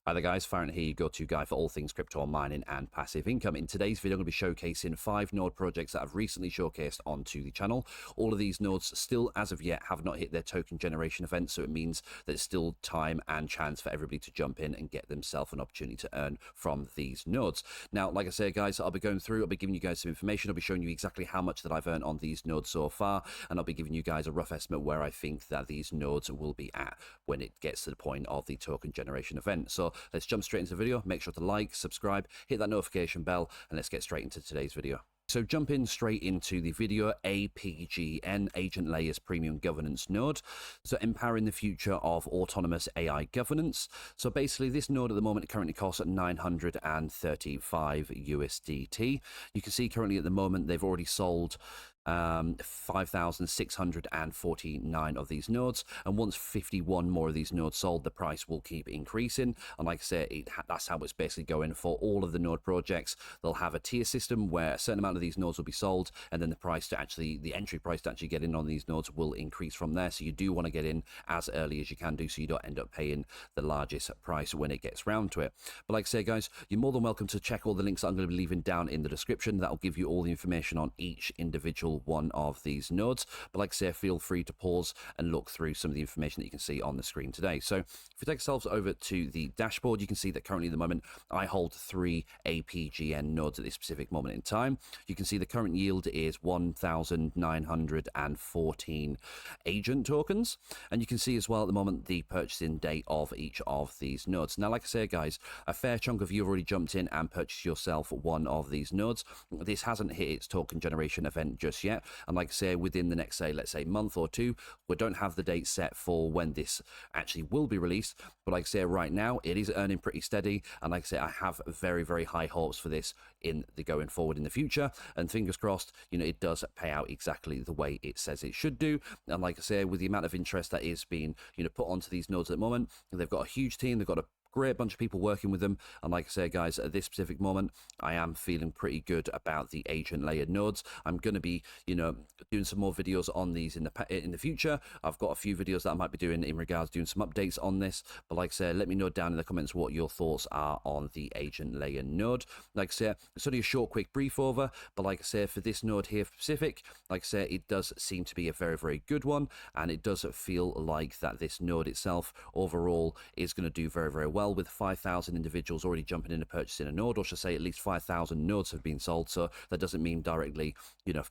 Hi there guys, Farrington here, your go-to guy for all things crypto mining and passive income. In today's video, I'm going to be showcasing 5 node projects that I've recently showcased onto the channel. All of these nodes still, as of yet, have not hit their token generation event, so it means there's still time and chance for everybody to jump in and get themselves an opportunity to earn from these nodes. Now, like I say, guys, I'll be going through, I'll be giving you guys some information, I'll be showing you exactly how much that I've earned on these nodes so far, and I'll be giving you guys a rough estimate where I think that these nodes will be at when it gets to the point of the token generation event. So let's jump straight into the video. Make sure to like, subscribe, hit that notification bell, and let's get straight into today's video. So jumping straight into the video, APGN, AgentLayer's premium governance node. So empowering the future of autonomous AI governance. So basically this node at the moment currently costs at 935 USDT. You can see currently at the moment they've already sold 5,649 of these nodes, and once 51 more of these nodes sold, the price will keep increasing. And like I say, that's how it's basically going for all of the node projects. They'll have a tier system where a certain amount of these nodes will be sold, and then the price to actually, the entry price to actually get in on these nodes will increase from there. So you do want to get in as early as you can do, so you don't end up paying the largest price when it gets round to it. But like I say, guys, you're more than welcome to check all the links that I'm going to be leaving down in the description. That'll give you all the information on each individual one of these nodes. But like I say, feel free to pause and look through some of the information that you can see on the screen today. So if we take ourselves over to the dashboard, you can see that currently at the moment I hold 3 APGN nodes at this specific moment in time. You can see the current yield is 1,914 agent tokens, and you can see as well at the moment the purchasing date of each of these nodes. Now, like I say, guys, a fair chunk of you have already jumped in and purchased yourself one of these nodes. This hasn't hit its token generation event just yet, and like I say, within the next, say, let's say month or two, we don't have the date set for when this actually will be released, but like I say, right now it is earning pretty steady, and like I say, I have very, very high hopes for this in the going forward in the future, and fingers crossed, you know, it does pay out exactly the way it says it should do. And like I say, with the amount of interest that is being, you know, put onto these nodes at the moment, they've got a huge team, they've got a great bunch of people working with them, and like I say, guys, at this specific moment I am feeling pretty good about the AgentLayer nodes. I'm going to be, you know, doing some more videos on these in the future. I've got a few videos that I might be doing in regards to doing some updates on this, but like I say, let me know down in the comments what your thoughts are on the AgentLayer node. Like I say, it's only a short quick brief over, but like I say, for this node here specific, like I say, it does seem to be a very, very good one, and it does feel like that this node itself overall is going to do very, very well, with 5,000 individuals already jumping in and purchasing a node, or should I say at least 5,000 nodes have been sold. So that doesn't mean directly, you know,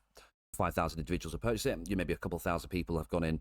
5,000 individuals have purchased it. You maybe a couple thousand people have gone in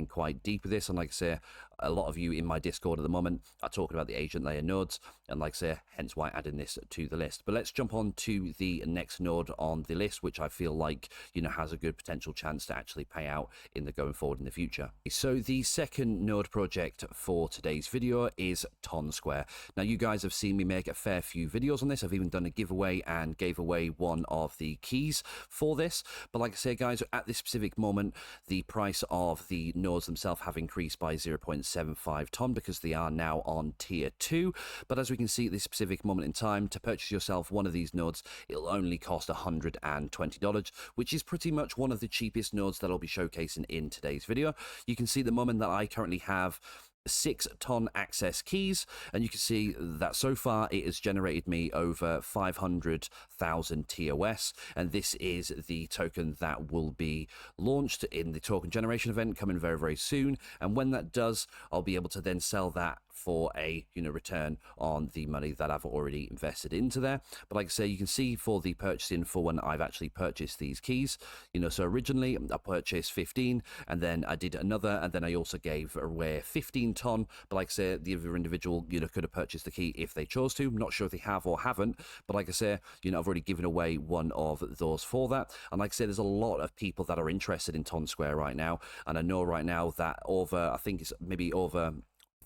quite deep with this, and like I say, a lot of you in my Discord at the moment are talking about the AgentLayer nodes, and like I say, hence why adding this to the list. But let's jump on to the next node on the list, which I feel like, you know, has a good potential chance to actually pay out in the going forward in the future. So the second node project for today's video is TonSquare. Now, you guys have seen me make a fair few videos on this. I've even done a giveaway and gave away one of the keys for this. But like I say, guys, at this specific moment, the price of the nodes themselves have increased by 0.75 ton because they are now on tier 2. But as we can see at this specific moment in time, to purchase yourself one of these nodes, it'll only cost $120, which is pretty much one of the cheapest nodes that I'll be showcasing in today's video. You can see at the moment that I currently have 6 ton access keys, and you can see that so far it has generated me over 500,000 TOS, and this is the token that will be launched in the token generation event coming very, very soon. And when that does, I'll be able to then sell that for a, you know, return on the money that I've already invested into there. But like I say, you can see for the purchasing for when I've actually purchased these keys, you know, so originally I purchased 15, and then I did another, and then I also gave away 15 ton. But like I say, the other individual, you know, could have purchased the key if they chose to. I'm not sure if they have or haven't, but like I say, you know, I've already given away one of those for that. And like I say, there's a lot of people that are interested in TonSquare right now, and I know right now that over, I think it's maybe over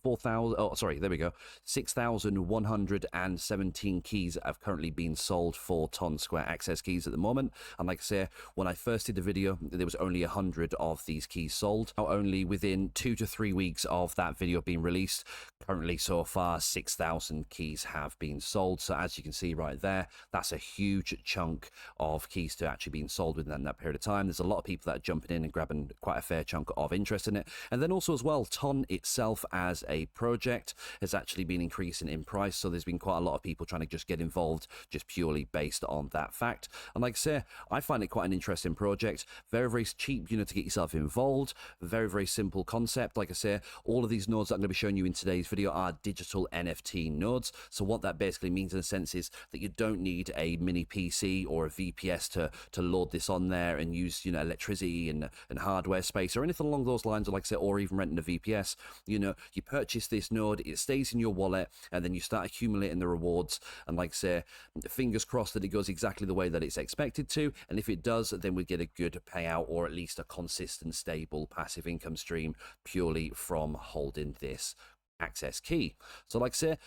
4,000, oh sorry, there we go, 6,117 keys have currently been sold for TonSquare access keys at the moment. And like I say, when I first did the video, there was only 100 of these keys sold. Now, only within 2 to 3 weeks of that video being released, currently so far 6,000 keys have been sold. So as you can see right there, that's a huge chunk of keys to actually being sold within that period of time. There's a lot of people that are jumping in and grabbing quite a fair chunk of interest in it. And then also as well, Ton itself as a project has actually been increasing in price. So there's been quite a lot of people trying to just get involved just purely based on that fact. And like I say, I find it quite an interesting project. Very, very cheap, to get yourself involved. Very, very simple concept. Like I say, all of these nodes that I'm going to be showing you in today's video are digital NFT nodes. So what that basically means in a sense is that you don't need a mini PC or a VPS to load this on there and use, electricity and hardware space or anything along those lines, or like I say, or even renting a VPS. You purchase this node, it stays in your wallet, and then you start accumulating the rewards. And like I say, fingers crossed that it goes exactly the way that it's expected to. And if it does, then we get a good payout, or at least a consistent, stable, passive income stream purely from holding this access key. So like I say,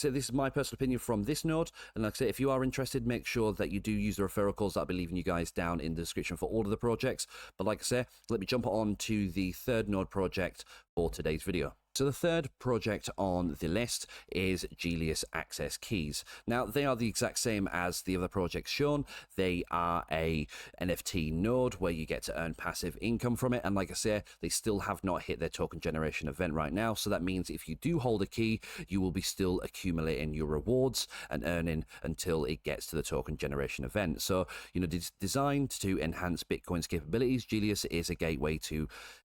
this is my personal opinion from this node. And like I say, if you are interested, make sure that you do use the referral codes that I'll be leaving you guys down in the description for all of the projects. But like I say, let me jump on to the third node project for today's video. So the third project on the list is Gelios Access Keys. Now, they are the exact same as the other projects shown. They are a NFT node where you get to earn passive income from it. And like I say, they still have not hit their token generation event right now. So that means if you do hold a key, you will be still accumulating your rewards and earning until it gets to the token generation event. So, it's designed to enhance Bitcoin's capabilities. Gelios is a gateway to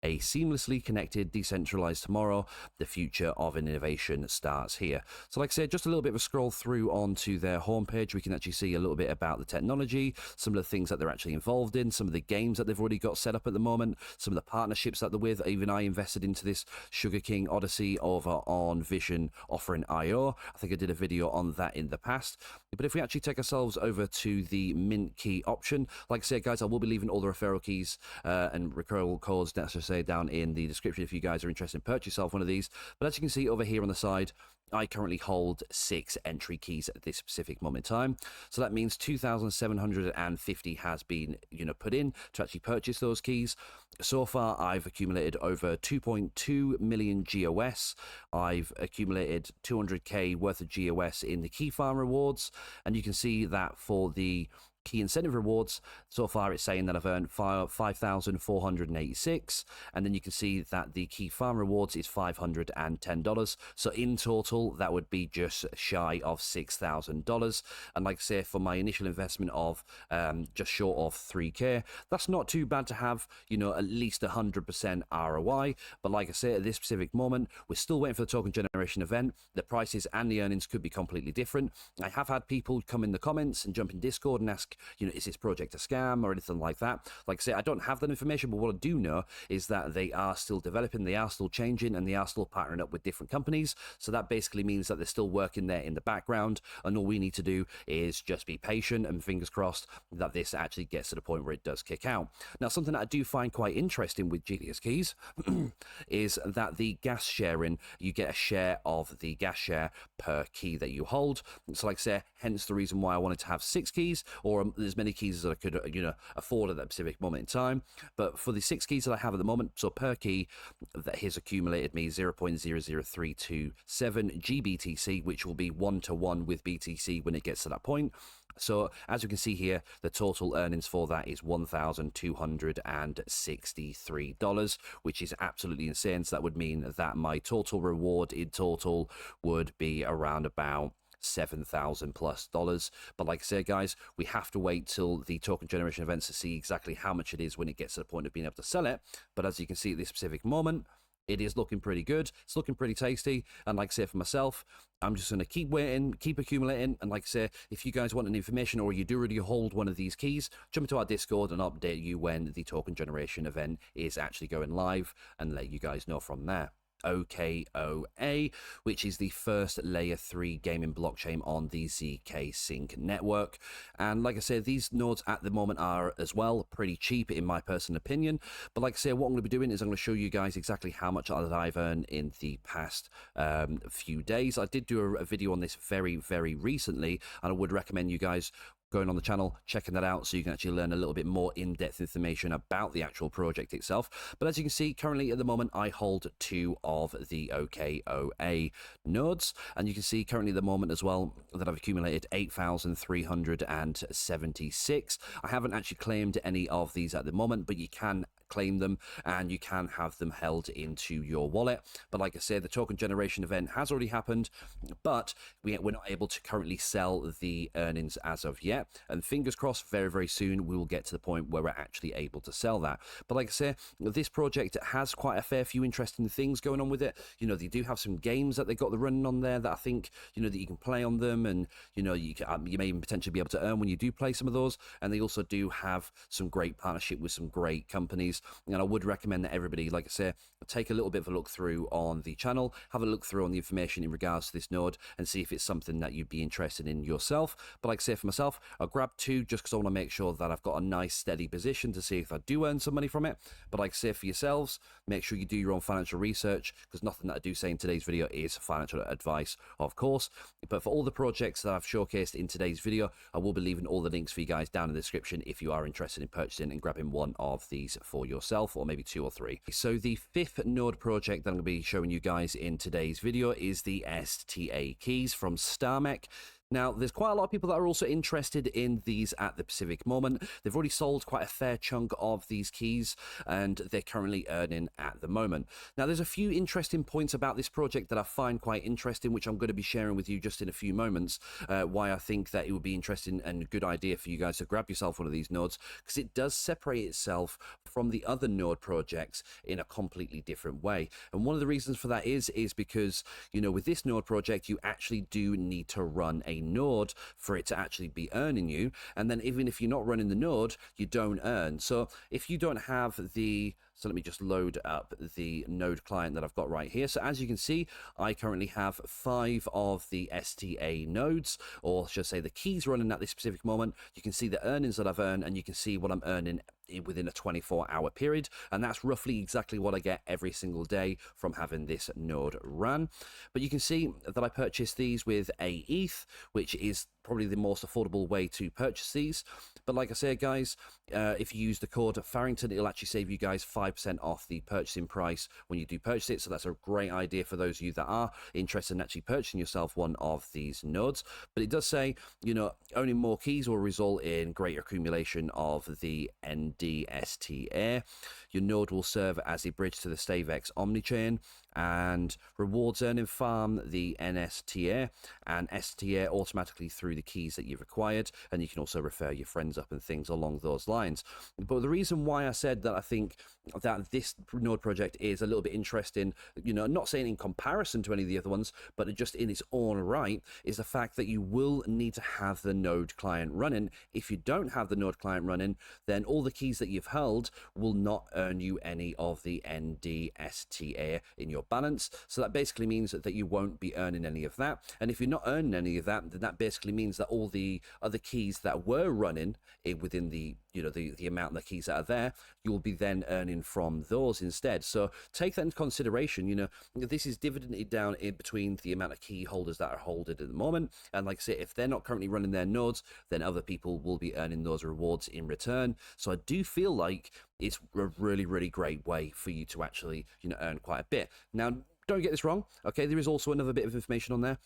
a seamlessly connected, decentralized tomorrow. The future of innovation starts here. So like I said, just a little bit of a scroll through onto their homepage. We can actually see a little bit about the technology, some of the things that they're actually involved in, some of the games that they've already got set up at the moment, some of the partnerships that they're with. Even I invested into this Sugar King Odyssey over on Vision Offering IO. I think I did a video on that in the past. But if we actually take ourselves over to the mint key option, like I said, guys, I will be leaving all the referral keys and referral codes, that's to say, down in the description if you guys are interested in purchase yourself one of these. But as you can see over here on the side, I currently hold 6 entry keys at this specific moment in time. So that means 2,750 has been, put in to actually purchase those keys. So far, I've accumulated over 2.2 million GOS. I've accumulated 200k worth of GOS in the key farm rewards. And you can see that for the key incentive rewards, so far it's saying that I've earned 5,486, and then you can see that the key farm rewards is $510. So in total, that would be just shy of $6,000. And like I say, for my initial investment of just short of 3k, that's not too bad to have, at least 100% ROI. But like I say, at this specific moment, we're still waiting for the token generation event. The prices and the earnings could be completely different. I have had people come in the comments and jump in Discord and ask, is this project a scam or anything like that? Like I say, I don't have that information, but what I do know is that they are still developing, they are still changing, and they are still partnering up with different companies. So that basically means that they're still working there in the background, and all we need to do is just be patient and fingers crossed that this actually gets to the point where it does kick out. Now, something that I do find quite interesting with Gelios Keys is that the gas sharing, you get a share of the gas share per key that you hold. So like I say, hence the reason why I wanted to have 6 keys, or as many keys as I could, afford at that specific moment in time. But for the 6 keys that I have at the moment, so per key, that has accumulated me 0.00327 GBTC, which will be 1-to-1 with BTC when it gets to that point. So as you can see here, the total earnings for that is $1,263, which is absolutely insane. So that would mean that my total reward in total would be around about $7,000+. But like I said, guys, we have to wait till the token generation events to see exactly how much it is when it gets to the point of being able to sell it. But as you can see at this specific moment, it is looking pretty good. It's looking pretty tasty. And like I say, for myself, I'm just going to keep waiting, keep accumulating. And like I say, if you guys want any information or you do already hold one of these keys, jump into our Discord and I'll update you when the token generation event is actually going live and let you guys know from there. OXOA, which is the first layer 3 gaming blockchain on the ZK Sync network. And like I said, these nodes at the moment are as well pretty cheap in my personal opinion. But like I say, what I'm going to be doing is I'm going to show you guys exactly how much that I've earned in the past few days. I did do a video on this very, very recently, and I would recommend you guys going on the channel, checking that out so you can actually learn a little bit more in-depth information about the actual project itself. But as you can see, currently at the moment, I hold 2 of the OXOA nodes. And you can see currently at the moment as well that I've accumulated 8,376. I haven't actually claimed any of these at the moment, but you can claim them, and you can have them held into your wallet. But like I said, the token generation event has already happened, but we're not able to currently sell the earnings as of yet. And fingers crossed, very, very soon we will get to the point where we're actually able to sell that. But like I said, this project has quite a fair few interesting things going on with it. You know, they do have some games that they got the running on there that I think, you know, that you can play on them, and you know, you may even potentially be able to earn when you do play some of those. And they also do have some great partnership with some great companies, and I would recommend that everybody, like I say, take a little bit of a look through on the channel, have a look through on the information in regards to this node, and see if it's something that you'd be interested in yourself. But like I say, for myself, I'll grab two just because I want to make sure that I've got a nice steady position to see if I do earn some money from it. But like I say, for yourselves, make sure you do your own financial research, because nothing that I do say in today's video is financial advice, of course. But for all the projects that I've showcased in today's video, I will be leaving all the links for you guys down in the description if you are interested in purchasing and grabbing one of these for yourself, or maybe two or three. So the fifth node project that I'm going to be showing you guys in today's video is the STA Keys from StarMech. Now, there's quite a lot of people that are also interested in these at the specific moment. They've already sold quite a fair chunk of these keys, and they're currently earning at the moment. Now, there's a few interesting points about this project that I find quite interesting, which I'm going to be sharing with you just in a few moments, why I think that it would be interesting and a good idea for you guys to grab yourself one of these nodes, because it does separate itself from the other node projects in a completely different way. And one of the reasons for that is because, you know, with this node project, you actually do need to run a node for it to actually be earning you, and then even if you're not running the node, you don't earn. So if you don't have the let me just load up the node client that I've got right here. So as you can see, I currently have 5 of the STA nodes, or should I say the keys running at this specific moment. You can see the earnings that I've earned, and you can see what I'm earning within a 24-hour period, and that's roughly exactly what I get every single day from having this node run. But you can see that I purchased these with a ETH, which is probably the most affordable way to purchase these. But like I said, guys, if you use the code Farrington, it'll actually save you guys 5% off the purchasing price when you do purchase it. So that's a great idea for those of you that are interested in actually purchasing yourself one of these nodes. But it does say, you know, owning more keys will result in greater accumulation of the NDSTA. Your node will serve as a bridge to the StaveX Omnichain, and rewards earning farm the NSTA and STA automatically through the keys that you've acquired, and you can also refer your friends up and things along those lines. But the reason why I said that I think that this node project is a little bit interesting, you know, not saying in comparison to any of the other ones, but just in its own right, is the fact that you will need to have the node client running. If you don't have the node client running, then all the keys that you've held will not earn you any of the NDSTA in your balance. So that basically means that you won't be earning any of that. And if you're not earning any of that, then that basically means that all the other keys that were running within the, you know, the amount of keys that are there, you'll be then earning from those instead. So take that into consideration. You know, this is dividended down in between the amount of key holders that are holded at the moment. And like I say, if they're not currently running their nodes, then other people will be earning those rewards in return. So I do feel like it's a really, really great way for you to actually, you know, earn quite a bit. Now, don't get this wrong, okay? There is also another bit of information on there.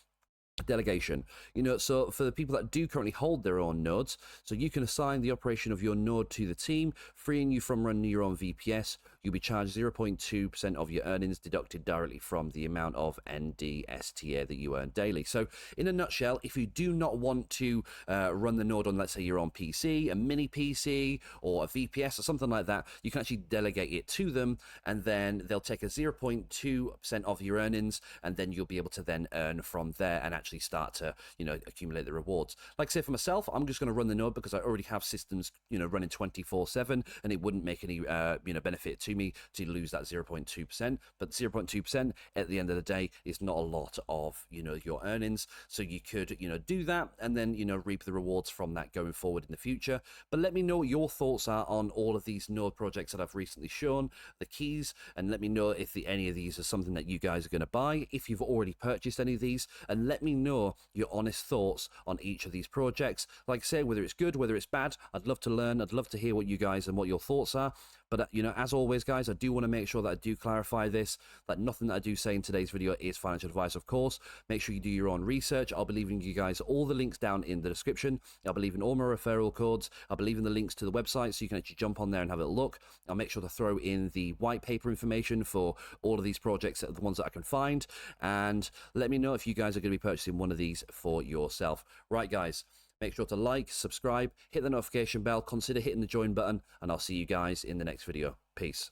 Delegation, you know, so for the people that do currently hold their own nodes, so you can assign the operation of your node to the team, freeing you from running your own VPS. You'll be charged 0.2% of your earnings, deducted directly from the amount of NDSTA that you earn daily. So in a nutshell, if you do not want to run the node on, let's say, your own PC, a mini PC, or a VPS or something like that, you can actually delegate it to them, and then they'll take a 0.2% of your earnings, and then you'll be able to then earn from there and actually start to, you know, accumulate the rewards. Like I say, for myself, I'm just going to run the node because I already have systems, you know, running 24/7, and it wouldn't make any, you know, benefit to me to lose that 0.2%. But 0.2% at the end of the day is not a lot of, you know, your earnings. So you could, you know, do that and then, you know, reap the rewards from that going forward in the future. But let me know what your thoughts are on all of these node projects that I've recently shown, the keys, and let me know if any of these are something that you guys are going to buy, if you've already purchased any of these, and let me know your honest thoughts on each of these projects. Like I say, whether it's good, whether it's bad, I'd love to learn. I'd love to hear what you guys and what your thoughts are. But, you know, as always, guys, I do want to make sure that I do clarify this, that nothing that I do say in today's video is financial advice, of course. Make sure you do your own research. I'll be leaving you guys all the links down in the description. I'll be leaving all my referral codes. I'll be leaving the links to the website so you can actually jump on there and have a look. I'll make sure to throw in the white paper information for all of these projects, the ones that I can find. And let me know if you guys are going to be purchasing one of these for yourself. Right, guys. Make sure to like, subscribe, hit the notification bell, consider hitting the join button, and I'll see you guys in the next video. Peace.